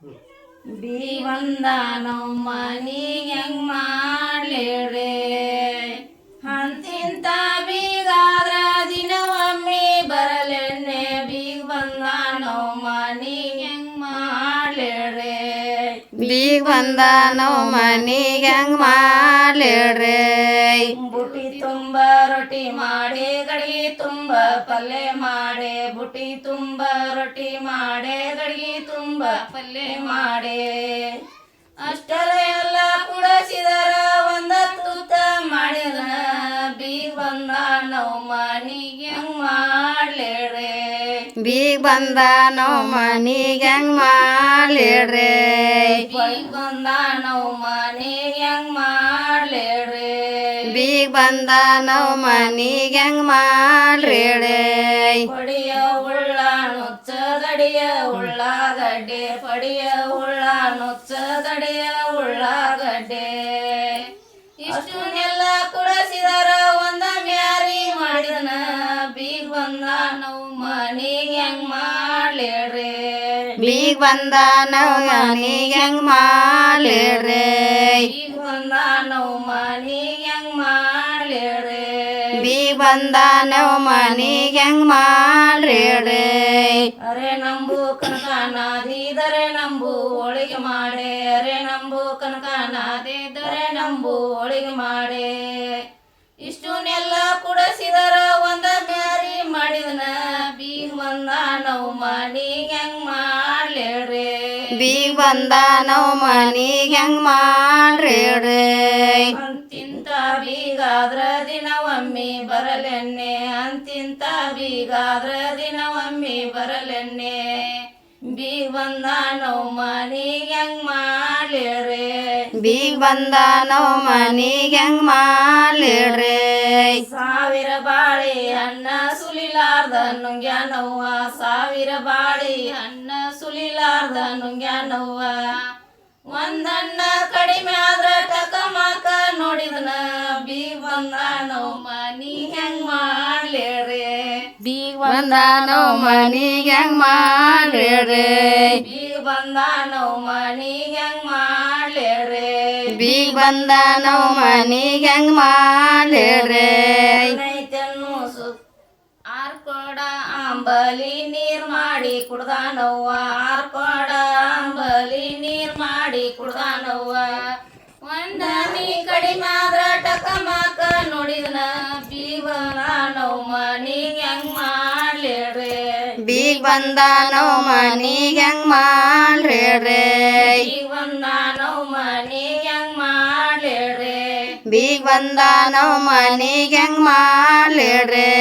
ಬೀಗ್ ಬಂದಾನೋ ಮನಿಗೆ ಹೆಂಗ್ ಮಾಡ್ಲೇಳ್ರಿ ಅಂತಿಂತ ಬೀಗಾದ್ರ ದಿನವೊಮ್ಮೆ ಬರಲೆಣ್ಣೆ ಬೀಗ್ ಬಂದಾನೋ ಮನಿಗೆ ಹೆಂಗ್ ಮಾಡ್ಲೇಳ್ರಿ ಬೀಗ್ ಬಂದಾನೋ ಮನಿಗೆ ಹೆಂಗ್ ಮಾಡ್ಲೇಳ್ರಿ ಬುಟ್ಟಿ ತುಂಬ ರೊಟ್ಟಿ ಮಾಡಿ ಗಡಿಗೆ ತುಂಬ ಪಲ್ಯ ಮಾಡೆ ಬುಟ್ಟಿ ತುಂಬ ರೊಟ್ಟಿ ಮಾಡೆ ಗಡಿಗೆ ತುಂಬ ಪಲ್ಯ ಮಾಡೆ ಅಷ್ಟರ ಎಲ್ಲ ಕುಡಸಿದರ ಒಂದ ತೂತ ಮಾಡಿದ ಬೀಗ್ ಬಂದಾನೋ ಮನಿಗೆ ಹೆಂಗ್ ಮಾಡ್ಲೇಳ್ರಿ ಬೀಗ್ ಬಂದಾನೋ ಮನಿಗೆ ಹೆಂಗ್ ಮಾಡ್ಲೇಳ್ರಿ ಬೀಗ್ ಬಂದಾನೋ ಮನಿಗೆ ಹೆಂಗ್ ಮಾಡ್ಲೇಳ್ರಿ ಬೀಗ್ ಬಂದಾನೋ ಮನಿಗೆ ಹೆಂಗ್ ಮಾಡ್ಲೇಳ್ರಿ ಪಡಿಯ ಉಳ್ಳ ನುಚ್ಚ ದಡಿಯ ಉಳ್ಳಾಗಡ್ಡೆ ಪಡಿಯ ಉಳ್ಳ ನುಚ್ಚ ದಡಿಯ ಉಳ್ಳಾಗಡ್ಡೆ ಇಷ್ಟನ್ನೆಲ್ಲ ಕುಡಸಿದರ ಒಂದ ಮ್ಯಾರಿ ಮಾಡಿದನ ಬೀಗ್ ಬಂದಾನೋ ಮನಿಗೆ ಹೆಂಗ್ ಮಾಡ್ಲೇಳ್ರಿ ಬೀಗ್ ಬಂದಾನೋ ಮನಿಗೆ ಹೆಂಗ್ ಮಾಡ್ಲೇಳ್ರಿ ಬೀಗ್ ಬಂದಾನೋ ಮನಿಗೆ ಹೆಂಗ್ ಮಾಡ್ಲೇಳ್ರಿ ಬೀಗ್ ಬಂದಾನೋ ಮನಿಗೆ ಹೆಂಗ್ ಮಾಡ್ಲೇಳ್ರಿ ಅರೆ ನಂಬು ಕನಕ ನಾದಿದರೆ ನಂಬು ಹೋಳಿಗೆ ಮಾಡೆ ಅರೆ ನಂಬು ಕನಕ ನಾದಿದರೆ ನಂಬು ಹೋಳಿಗೆ ಮಾಡೆ ಇಷ್ಟನ್ನೆಲ್ಲ ಕುಡಸಿದರ ಒಂದ ಬ್ಯಾರಿ ಮಾಡಿದನ ಬೀಗ್ ಬಂದಾನೋ ಮನಿಗೆ ಹೆಂಗ್ ಮಾಡ್ಲೇಳ್ರಿ ಬೀಗ್ ಬಂದಾನೋ ಮನಿಗೆ ಹೆಂಗ್ ಮಾಡ್ಲೇಳ್ರಿ ಅಂತಿಂತ ಬೀಗಾದ್ರ ದಿನವೊಮ್ಮೆ ಬರಲೆಣ್ಣೆ ಅಂತಿಂತ ಬೀಗಾದ್ರ ದಿನವೊಮ್ಮೆ ಬರಲೆಣ್ಣೆ ಬೀಗ್ ಬಂದಾನೋ ಮನಿಗೆ ಹೆಂಗ್ ಮಾಡ್ಲೇಳ್ರಿ ಬೀಗ್ ಬಂದಾನೋ ಮನಿಗೆ ಹೆಂಗ್ ಮಾಡ್ಲೇಳ್ರಿ ಸಾವಿರ ಬಾಳಿ ಅನ್ನ ಸುಲಿಲಾರ್ದ ನುಂಗ್ಯಾನವ್ವ ಸಾವಿರ ಬಾಳಿ ಅನ್ನ ಸುಲಿಲಾರ್ದ ನುಂಗ್ಯಾನವ್ವ ಒಂದನ್ನ ಕಡಿಮೆ ಆದ್ರ ಟಕಮಕ ನೋಡಿದನ ಬೀಗ್ ಬಂದಾನೋ ಮನಿಗೆ ಹೆಂಗ್ ಮಾಡ್ಲೇಳ್ರಿ ಬೀಗ್ ಬಂದಾನೋ ಮನಿಗೆ ಹೆಂಗ್ ಮಾಡ್ಲೇಳ್ರಿ ಬೀಗ್ ಬಂದಾನೋ ಮನಿಗೆ ಹೆಂಗ್ ಮಾಡ್ಲೇಳ್ರಿ ಬೀಗ್ ಬಂದಾನೋ ಮನಿಗೆ ಹೆಂಗ್ ಮಾಡ್ಲೇಳ್ರಿ ನೈತನ್ನು ಆರ್ಕೋಡ ಅಂಬಲಿ ನೀರ್ ಮಾಡಿ ಕುಡ್ದಾನವ್ವ ಆರ್ಕೋಡ ಅಂಬಲಿ ನೀರ್ ಮಾಡಿ ಕುಡ್ದಾನವ್ವ ಒಂದನಿ ಕಡಿಮೆ ಆದ್ರ ಟಕಮಕ ನೋಡಿದನ ಬೀಗ್ ಬಂದಾನೋ ಮನಿಗೆ ಹೆಂಗ್ ಮಾಡ್ಲೇಳ್ರಿ ಬೀಗ್ ಬಂದಾನೋ ಮನಿಗೆ ಹೆಂಗ್ ಮಾಡ್ಲೇಳ್ರಿ ಬೀಗ್ ಬಂದಾನೋ ಮನಿಗೆ ಹೆಂಗ್ ಮಾಡ್ಲೇಳ್ರಿ ಬೀಗ್ ಬಂದಾನೋ ಮನಿಗೆ ಹೆಂಗ್ ಮಾಡ್ಲೇಳ್ರಿ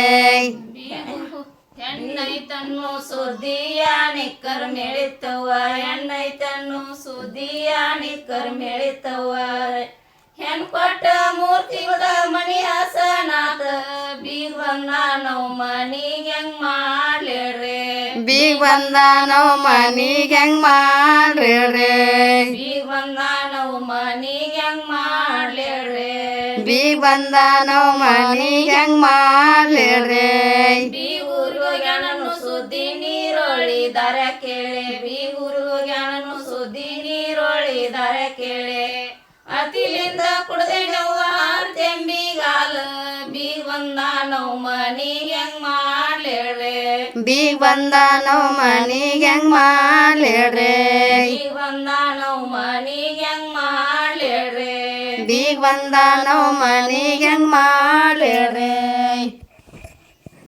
ಹೆಣ್ಣೈತನ್ನು ಸುದ್ದಿಯ ನಿಕ್ಕರ್ ಮೇಳಿತವ್ವ ಹೆಣ್ಣೈತನ್ನು ಸುದ್ದಿಯ ನಿಕ್ಕರ್ ಮೇಳಿತವ್ವ ಹೆಣ್ ಕೊಟ್ಟ ಮೂರ್ತಿಗಳ ಮಣಿ ಹಸನಾಥ ಬೀಗ್ ಬಂದಾನೋ ಮನಿಗೆ ಹೆಂಗ್ ಮಾಡ್ಲೇಳ್ರಿ ಬೀಗ್ ಬಂದಾನೋ ಮನಿಗೆ ಹೆಂಗ್ ಮಾಡ್ಲೇಳ್ರಿ ಬೀಗ್ ಬಂದಾನೋ ಮನಿಗೆ ಹೆಂಗ್ ಮಾಡ್ಲೇಳ್ರಿ ಬೀಗ್ ಬಂದಾನೋ ಮನಿಗೆ ಹೆಂಗ್ ಮಾಡ್ಲೇಳ್ರಿ ಬೀಗೂರು ಜ್ಞಾನನು ಸುದ್ದಿ ನೀರೊಳಿದಾರ ಕೇಳೆ ಬೀಗೂರು ಜ್ಞಾನನು ಸುದ್ದಿ ನೀರೊಳಿದಾರ ಕೇಳೆ ಅತಿಲಿಂದ ಕುಡ್ದೆ ನೋವ ತೆಂಬಿಗಾಲ ಬೀಗ್ ಬಂದಾನೋ ಮನಿಗೆ ಹೆಂಗ್ ಮಾಡ್ಲೇಳ್ರಿ ಬೀಗ್ ಬಂದಾನೋ ಮನಿಗೆ ಹೆಂಗ್ ಮಾಡ್ಲೇಳ್ರಿ ಬೀಗ್ ಬಂದಾನೋ ಮನಿಗೆ ಹೆಂಗ್ ಮಾಡ್ಲೇಳ್ರಿ ಬೀಗ್ ಬಂದಾನೋ ಮನಿಗೆ ಹೆಂಗ್ ಮಾಡ್ಲೇಳ್ರಿ